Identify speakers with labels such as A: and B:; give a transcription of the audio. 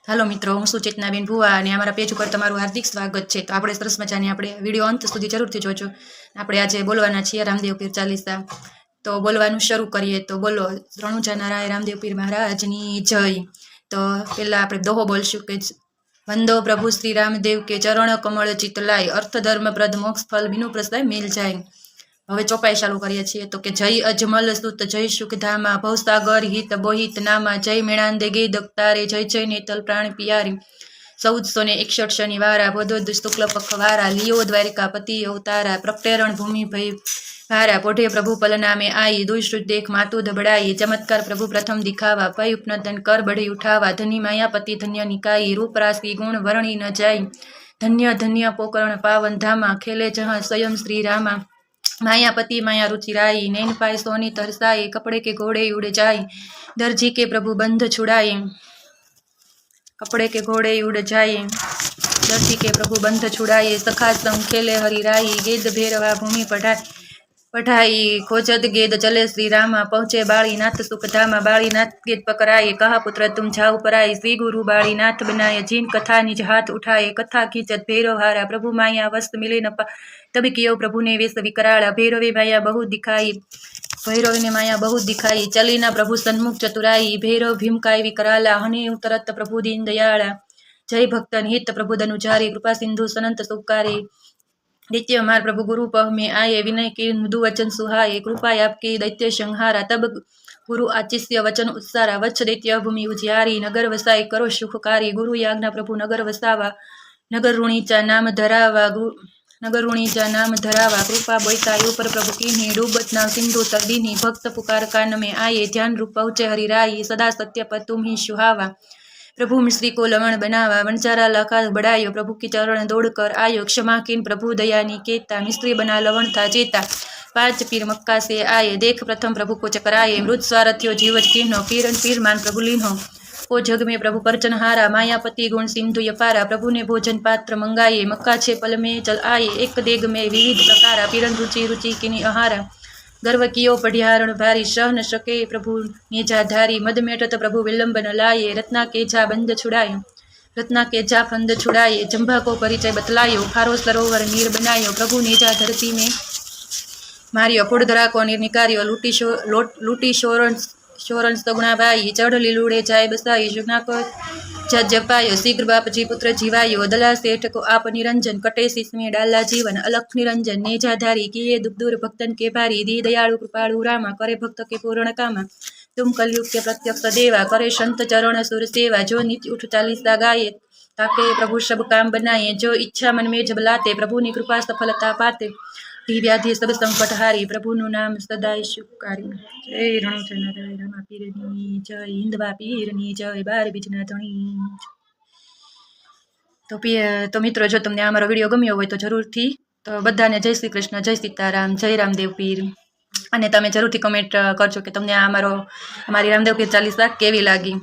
A: Hello मित्रों, हूँ છું ચેતનાબેન ભુવા અને અમારા પેજ ઉપર તમારું હાર્દિક સ્વાગત છે। તો આપણે સરસ મજાની આપણે વિડીયો અંત સુધી જરૂરથી જોજો। આપણે આજે બોલવાના છીએ રામદેવ પીર ચાલીસા। તો બોલવાનું શરૂ કરીએ। તો બોલો રણુજા રાય રામદેવ પીર મહારાજની જય। તો પહેલાં આપણે દોહો બોલશું કે વંદો પ્રભુ શ્રી રામદેવ કે ચરણ કમળ ચિત લાય, અર્થ ધર્મ પ્રદ મોક્ષ ફલ બીનું પ્રસાય મેલ જાય। હવે ચોપાઈ ચાલુ કરીએ છીએ। તો કે જય અજમલ સુત જય સુખધામા, ભવસાગર હિત બોહિત નામા, જય મેણાંદે ગેદ અવતારે, જય જય નેતલ પ્રાણ પિયારી। 1461 શનિવારા, ભદોદ શુક્લ પખવારા, લિયો દ્વારિકાપતિ અવતારા, પ્રકટેરણ ભૂમિ ભય ભારા, પોઢે પ્રભુ પલ નામે आई, दुष्ट देख मातु धबड़ाई, चमत्कार प्रभु प्रथम दिखावा, पै उपनदन कर बढ़ी उठावा, धनी मायापति धन्य निकाई, रूप राशि गुण वर्णी न जाय, धन्य धन्य पोकरण पावन धामा, खेले जहाँ स्वयं श्री रामा, मायापति माया रुचिराई, नैन पाय सोनी तरसाई, कपड़े के घोड़े उड़ जाए, दर्जी के प्रभु बंध छुड़ाए, कपड़े के घोड़े उड़ जाए, दर्जी के प्रभु बंध छुड़ाए, सखा संग खेले हरिराई, गेद भैरवा भूमि पढ़ाई, खोजत गेद चले श्री रामा, पहुँचे बाळीनाथ सुखधामा, बाळीनाथ गेद पकड़ाए, कहा पुत्र तुम जाओ पराई, श्री गुरु बाळीनाथ बनाए, जिन कथा निज हाथ उठाए, कथा खींचत भैरव हारा, प्रभु माया वस्त मिले न तब कियो प्रभु ने वेश विकराला, भैरवे माया बहुत दिखाई, भैरव ने माया बहुत दिखाई, चली ना प्रभु सन्मुख चतुराई, भैरव भीम काय विकराला, हने उतरत प्रभु दीन दयाला, जय भक्तन हित प्रभु धनुचारी, कृपा सिंधु सनंत सुकारी, नित्य मार प्रभु गुरु पह में आए, विनय की मृदु वचन सुहाए, कृपा आपकी दैत्य संहारा, तब गुरु आचिष्य वचन उत्सारा, वत्स दैत्य भूमि उजियारी, नगर वसाई करो सुखकारी, गुरु याज्ञा प्रभु नगर वसावा, नगर ऋणीचा नाम धरावा, नगर ऋणीचा नाम धरावा, कृपा बोईतायु पर प्रभु की डूबत नाव सिंधु तरदीनी, भक्त पुकार कान में आए, ध्यान रूप पहुँचे हरिराई, सदा सत्य पर तुम ही सुहावा, प्रभु मिश्री को लवण बनावा, वंचारा लाखा बढ़ायो, प्रभु की चरण दौड़ कर आयो, क्षमा किन प्रभु दया निकेता, मिश्री बना लवण था जेता, 5 पीर मक्का से आए, देख प्रथम प्रभु को चकराए, मृत स्वारथ्यो जीवत किन्हो, पीरन पीर मान प्रभु लीन्हो, ओ जग में प्रभु परचनहारा, मायापति गुण सिंधु यपारा, प्रभु ने भोजन पात्र मंगाए, मक्का छे पल में चल आए, एक देग में विविध प्रकारा, पीरन रुचि रुचि किनी आहारा, गर्व कियो पढ़ियारण भारी, सह न सके प्रभु नेजाधारी, मद मेटत प्रभु विलंबन लाए, रत्ना के जा बंद छुड़ाए, रत्ना के जा फंद छुड़ाए, जंभा को परिचय बतलायो, खारो सरोवर नीर बनायो, प्रभु नेजा धरती में मारियो, फुड़धरा को नीर निकारियो, लूटी शोरण सगुणा भाई, चढ़ लीलूड़े जाय बसाई, जुगना को जपायो, शीघ्र बाप जी पुत्र जीवायो, दला सेठ को आप निरंजन, कटे शीश में डाला जीवन, अलख निरंजन नेजाधारी, किए दुख दूर भक्तन के भारी, दी दयालु कृपालु रामा, करे भक्त के पूर्ण कामा, तुम कलयुग के प्रत्यक्ष देवा, करे संत चरण सुर सेवा, जो नित्य उठ चालीसा गाये, ताके प्रभु सब काम बनाए, जो इच्छा मन में जब लाते, प्रभु ने कृपा सफलता पाते, व्याधि सब संकट हारी, प्रभु नु नाम सदाय सुखकारी। जय रણુજા રાય રામા પીરની જય, હિંદવા પીરની જય, 12 બીજના ધણી। તો મિત્રો, જો તમને અમારો વિડીયો ગમ્યો હોય તો જરૂરથી તો બધાને જય શ્રી કૃષ્ણ, જય સીતારામ, જય રામદેવ પીર। અને તમે જરૂરથી કમેન્ટ કરજો કે તમને અમારી રામદેવ પીર ચાલીસા કેવી લાગી।